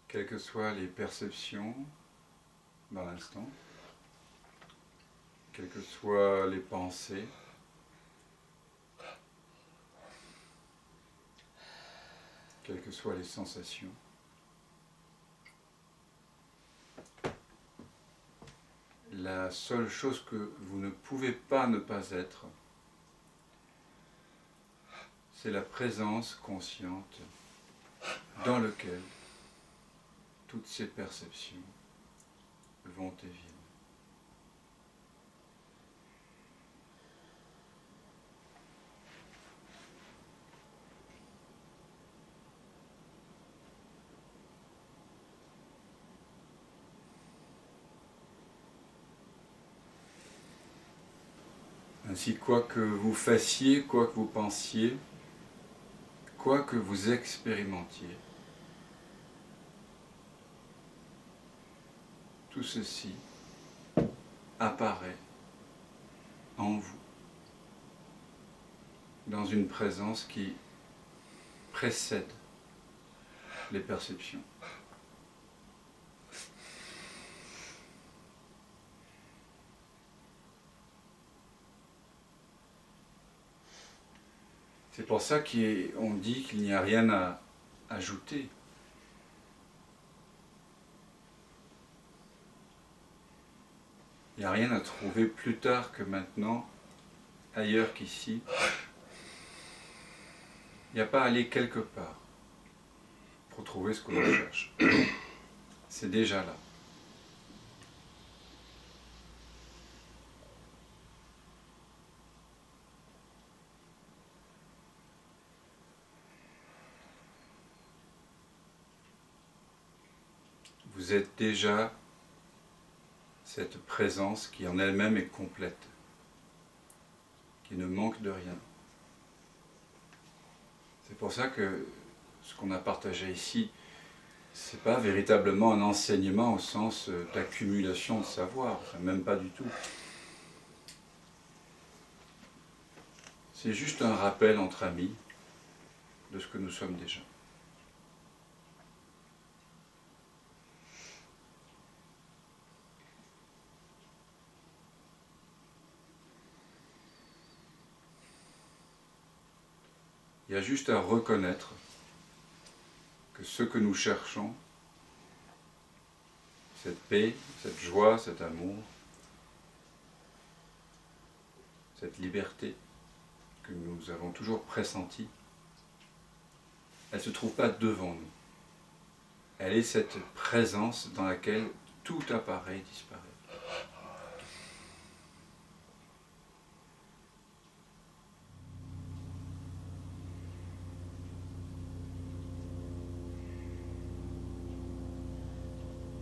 quelles que soient les perceptions dans l'instant, quelles que soient les pensées, quelles que soient les sensations. La seule chose que vous ne pouvez pas ne pas être, c'est la présence consciente dans laquelle toutes ces perceptions vont et viennent. Ainsi, quoi que vous fassiez, quoi que vous pensiez, quoi que vous expérimentiez, tout ceci apparaît en vous, dans une présence qui précède les perceptions. C'est pour ça qu'on dit qu'il n'y a rien à ajouter. Il n'y a rien à trouver plus tard que maintenant, ailleurs qu'ici. Il n'y a pas à aller quelque part pour trouver ce que l'on cherche. C'est déjà là. Vous êtes déjà cette présence qui en elle-même est complète, qui ne manque de rien. C'est pour ça que ce qu'on a partagé ici, ce n'est pas véritablement un enseignement au sens d'accumulation de savoir, enfin, même pas du tout. C'est juste un rappel entre amis de ce que nous sommes déjà. Il y a juste à reconnaître que ce que nous cherchons, cette paix, cette joie, cet amour, cette liberté que nous avons toujours pressentie, elle ne se trouve pas devant nous. Elle est cette présence dans laquelle tout apparaît et disparaît.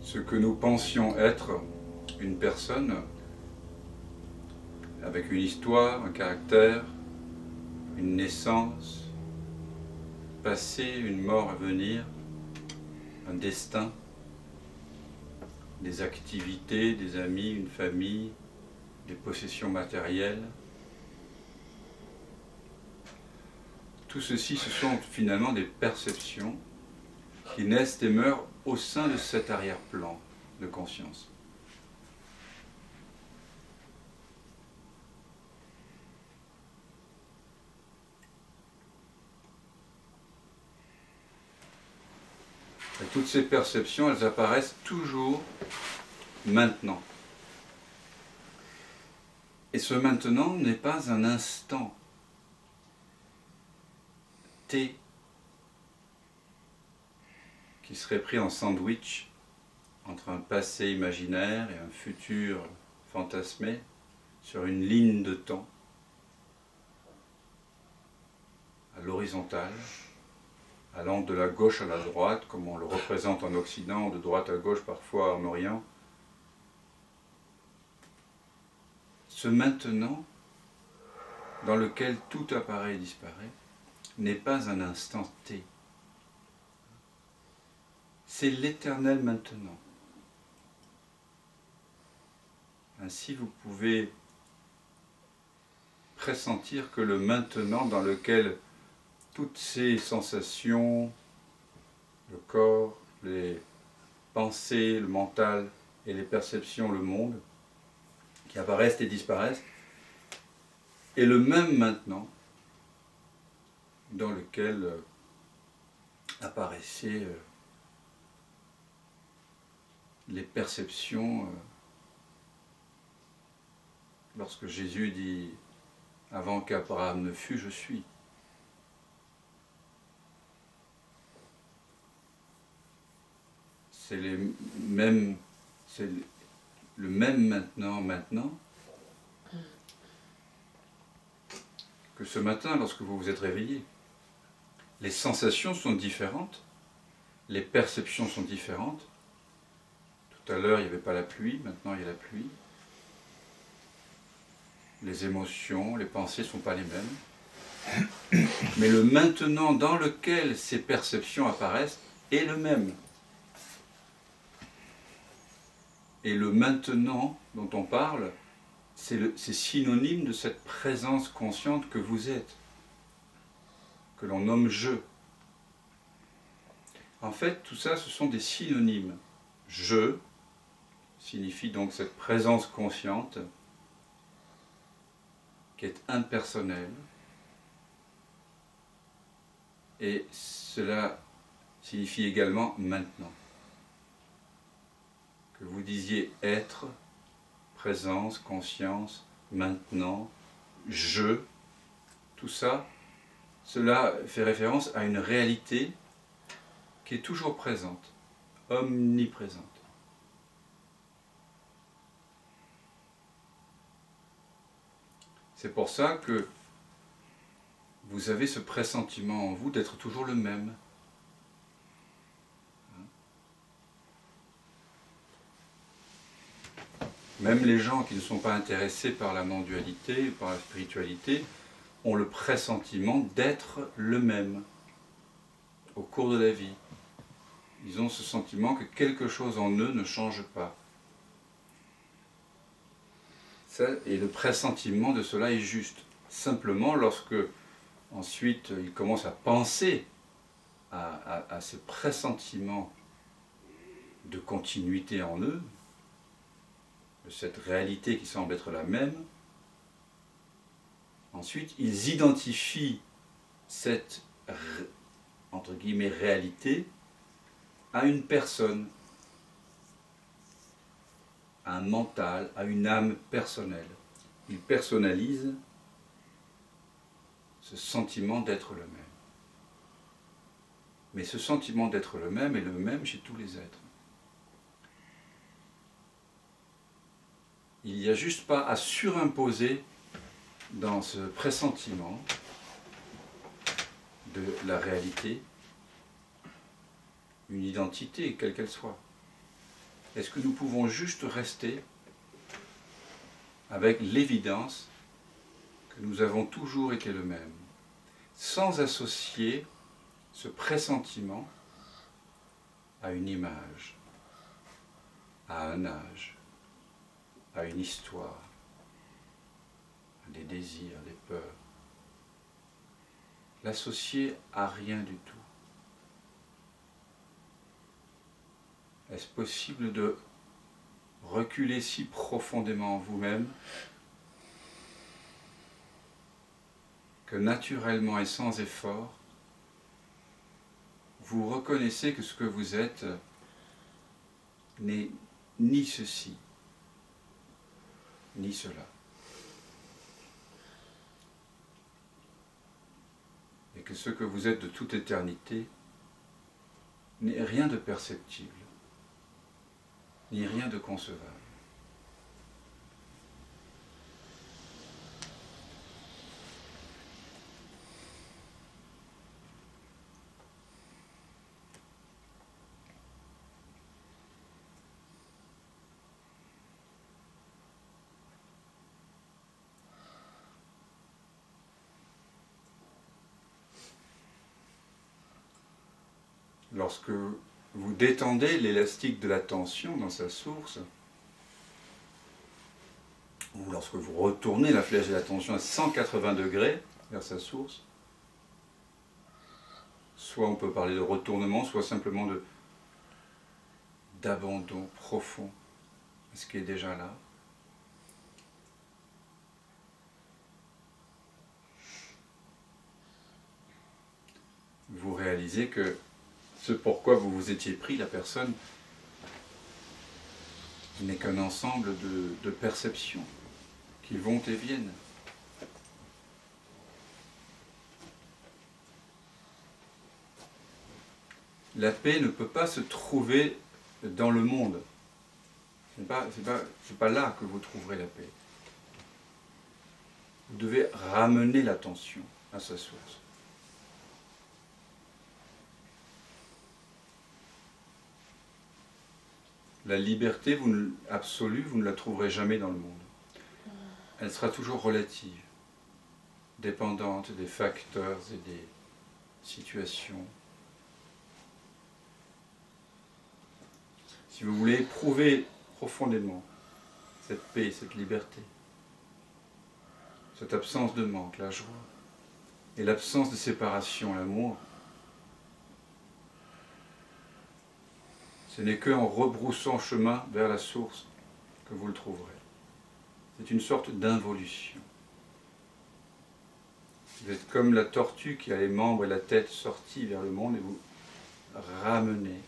Ce que nous pensions être une personne, avec une histoire, un caractère, une naissance, passé, une mort à venir, un destin, des activités, des amis, une famille, des possessions matérielles. Tout ceci, ce sont finalement des perceptions qui naissent et meurent au sein de cet arrière-plan de conscience. Et toutes ces perceptions, elles apparaissent toujours maintenant. Et ce maintenant n'est pas un instant T qui serait pris en sandwich entre un passé imaginaire et un futur fantasmé sur une ligne de temps à l'horizontale, allant de la gauche à la droite, comme on le représente en Occident, ou de droite à gauche parfois en Orient. Ce maintenant, dans lequel tout apparaît et disparaît, n'est pas un instant T. C'est l'éternel maintenant. Ainsi, vous pouvez pressentir que le maintenant dans lequel toutes ces sensations, le corps, les pensées, le mental et les perceptions, le monde, qui apparaissent et disparaissent, est le même maintenant dans lequel apparaissaient les perceptions lorsque Jésus dit « Avant qu'Abraham ne fût, je suis ». C'est le même maintenant, que ce matin lorsque vous vous êtes réveillé. Les sensations sont différentes, les perceptions sont différentes. Tout à l'heure il n'y avait pas la pluie, maintenant il y a la pluie. Les émotions, les pensées ne sont pas les mêmes. Mais le maintenant dans lequel ces perceptions apparaissent est le même. Et le maintenant dont on parle, c'est synonyme de cette présence consciente que vous êtes, que l'on nomme je. En fait, tout ça, ce sont des synonymes. Je signifie donc cette présence consciente qui est impersonnelle. Et cela signifie également maintenant. Que vous disiez être, présence, conscience, maintenant, je, tout ça, cela fait référence à une réalité qui est toujours présente, omniprésente. C'est pour ça que vous avez ce pressentiment en vous d'être toujours le même. Même les gens qui ne sont pas intéressés par la non-dualité, par la spiritualité, ont le pressentiment d'être le même au cours de la vie. Ils ont ce sentiment que quelque chose en eux ne change pas. Ça, et le pressentiment de cela est juste. Simplement, lorsque ensuite ils commencent à penser à ce pressentiment de continuité en eux, de cette réalité qui semble être la même, ensuite ils identifient cette, entre guillemets, réalité à une personne, à un mental, à une âme personnelle. Ils personnalisent ce sentiment d'être le même. Mais ce sentiment d'être le même est le même chez tous les êtres. Il n'y a juste pas à surimposer dans ce pressentiment de la réalité une identité, quelle qu'elle soit. Est-ce que nous pouvons juste rester avec l'évidence que nous avons toujours été le même, sans associer ce pressentiment à une image, à un âge, à une histoire, à des désirs, des peurs. L'associer à rien du tout. Est-ce possible de reculer si profondément en vous-même que naturellement et sans effort, vous reconnaissez que ce que vous êtes n'est ni ceci, ni cela. Et que ce que vous êtes de toute éternité n'est rien de perceptible, ni rien de concevable. Lorsque vous détendez l'élastique de la tension dans sa source, ou lorsque vous retournez la flèche de la tension à 180 degrés vers sa source, soit on peut parler de retournement, soit simplement d'abandon profond à ce qui est déjà là. Vous réalisez que ce pourquoi vous vous étiez pris, la personne, n'est qu'un ensemble de perceptions qui vont et viennent. La paix ne peut pas se trouver dans le monde. C'est pas là que vous trouverez la paix. Vous devez ramener l'attention à sa source. La liberté absolue, vous ne la trouverez jamais dans le monde. Elle sera toujours relative, dépendante des facteurs et des situations. Si vous voulez éprouver profondément cette paix, cette liberté, cette absence de manque, la joie, et l'absence de séparation, l'amour, ce n'est qu'en rebroussant chemin vers la source que vous le trouverez. C'est une sorte d'involution. Vous êtes comme la tortue qui a les membres et la tête sortis vers le monde et vous ramenez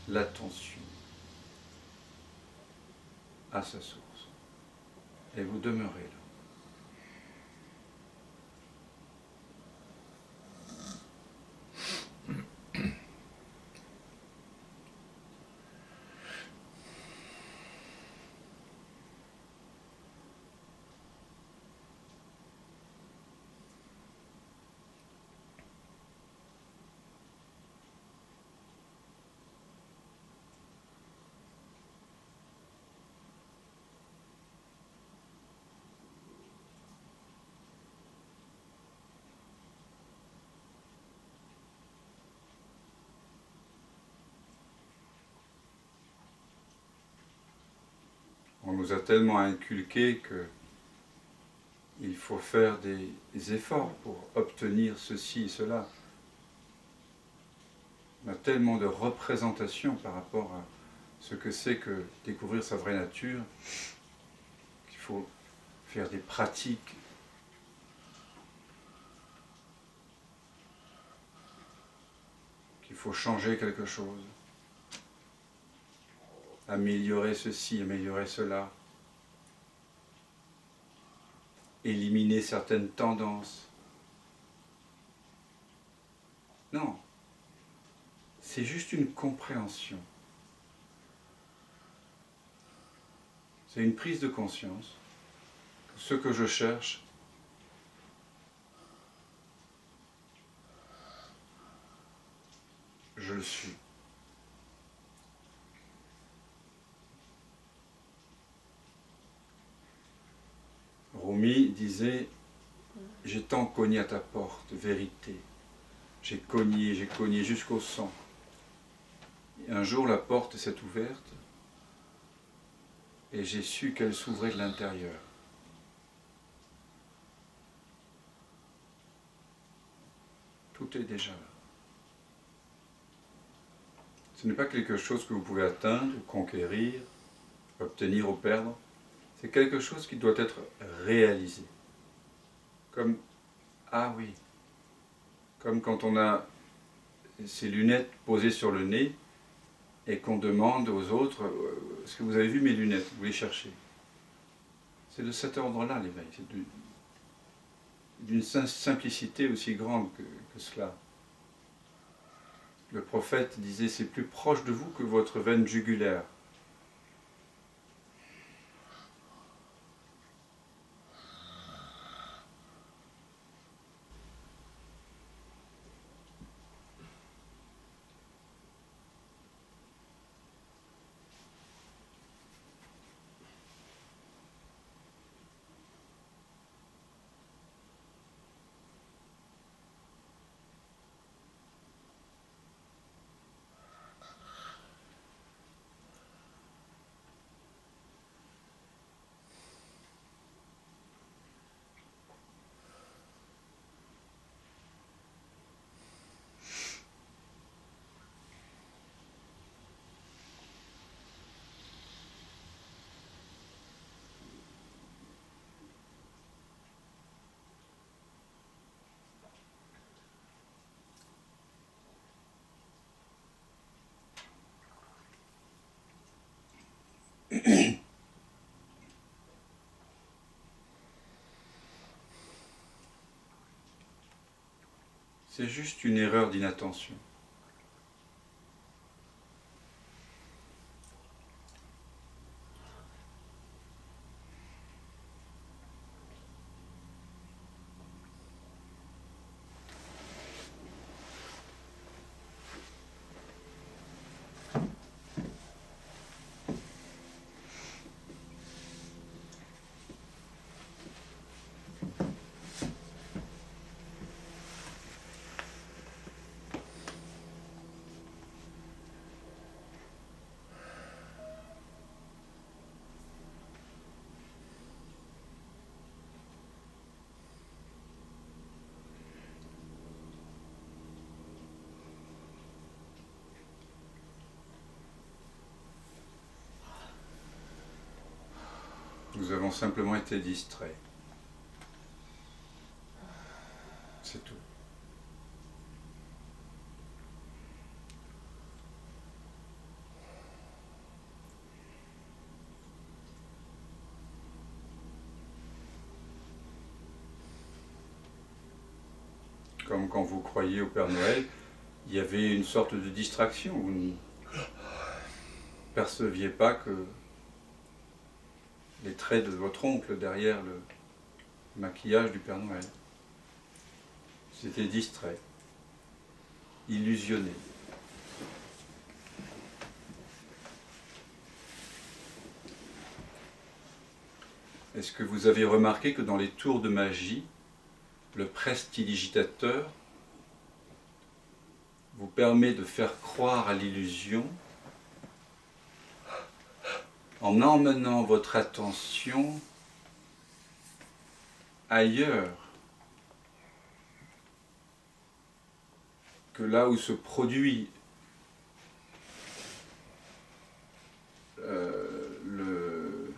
l'attention à sa source. Et vous demeurez là. On nous a tellement inculqué qu'il faut faire des efforts pour obtenir ceci et cela. On a tellement de représentations par rapport à ce que c'est que découvrir sa vraie nature, qu'il faut faire des pratiques. Qu'il faut changer quelque chose. Améliorer ceci, améliorer cela, éliminer certaines tendances. Non, c'est juste une compréhension. C'est une prise de conscience que ce que je cherche, je le suis. Rumi disait « J'ai tant cogné à ta porte, vérité. J'ai cogné jusqu'au sang. Et un jour la porte s'est ouverte et j'ai su qu'elle s'ouvrait de l'intérieur. Tout est déjà là. Ce n'est pas quelque chose que vous pouvez atteindre, conquérir, obtenir ou perdre. C'est quelque chose qui doit être réalisé. Comme, ah oui, comme quand on a ses lunettes posées sur le nez et qu'on demande aux autres, est-ce que vous avez vu mes lunettes? Vous les cherchez. C'est de cet ordre-là l'éveil, c'est d'une simplicité aussi grande que cela. Le prophète disait, c'est plus proche de vous que votre veine jugulaire. C'est juste une erreur d'inattention. Nous avons simplement été distraits. C'est tout. Comme quand vous croyez au Père Noël, il y avait une sorte de distraction. Vous ne perceviez pas que les traits de votre oncle derrière le maquillage du Père Noël. C'était distrait, illusionné. Est-ce que vous avez remarqué que dans les tours de magie, le prestidigitateur vous permet de faire croire à l'illusion en emmenant votre attention ailleurs que là où se produit le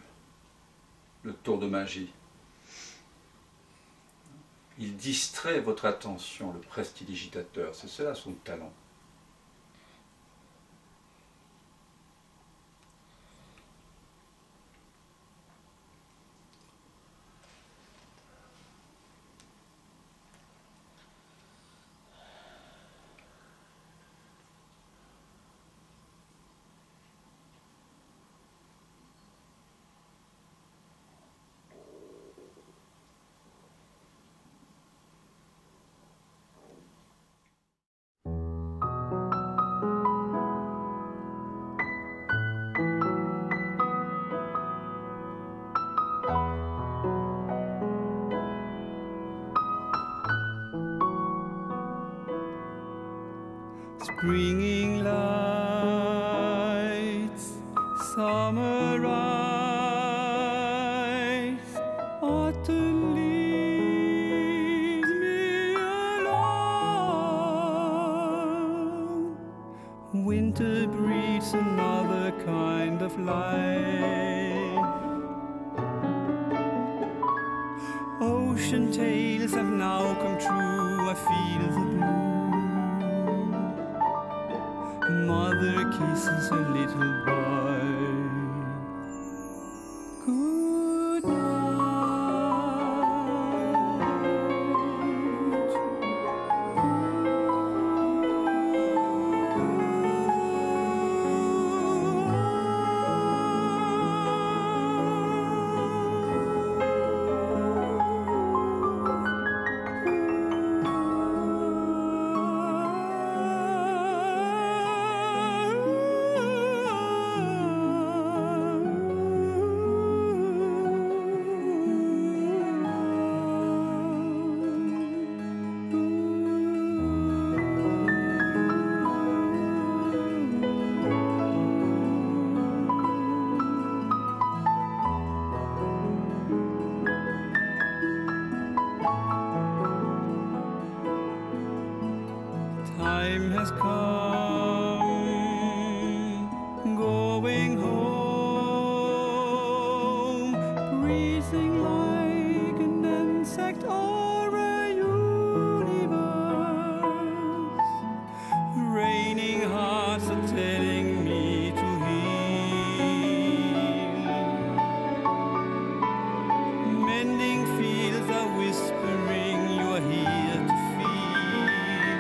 tour de magie. Il distrait votre attention, le prestidigitateur, c'est cela son talent. Springing lights, summer rise, autumn leaves me alone. Winter breeds another kind of life. Ocean tales have now come true, I feel the blue. Mother kisses her little boy. Good time has come, going home, breathing like an insect or a universe. Raining hearts are telling me to heal. Mending fields are whispering you are here to feel.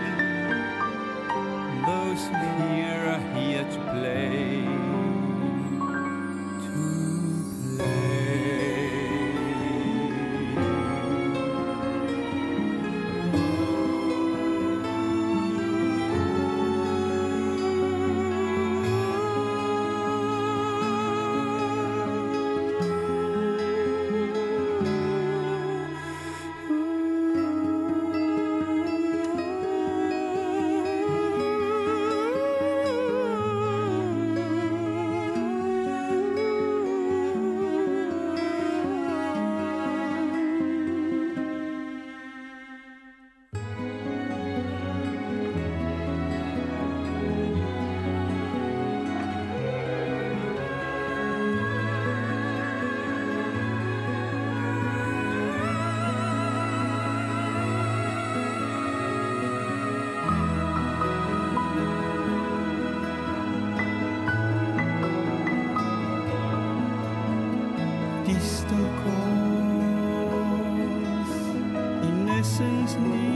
distance near,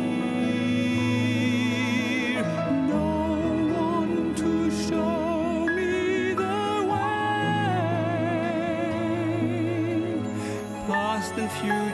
no one to show me the way. Past and future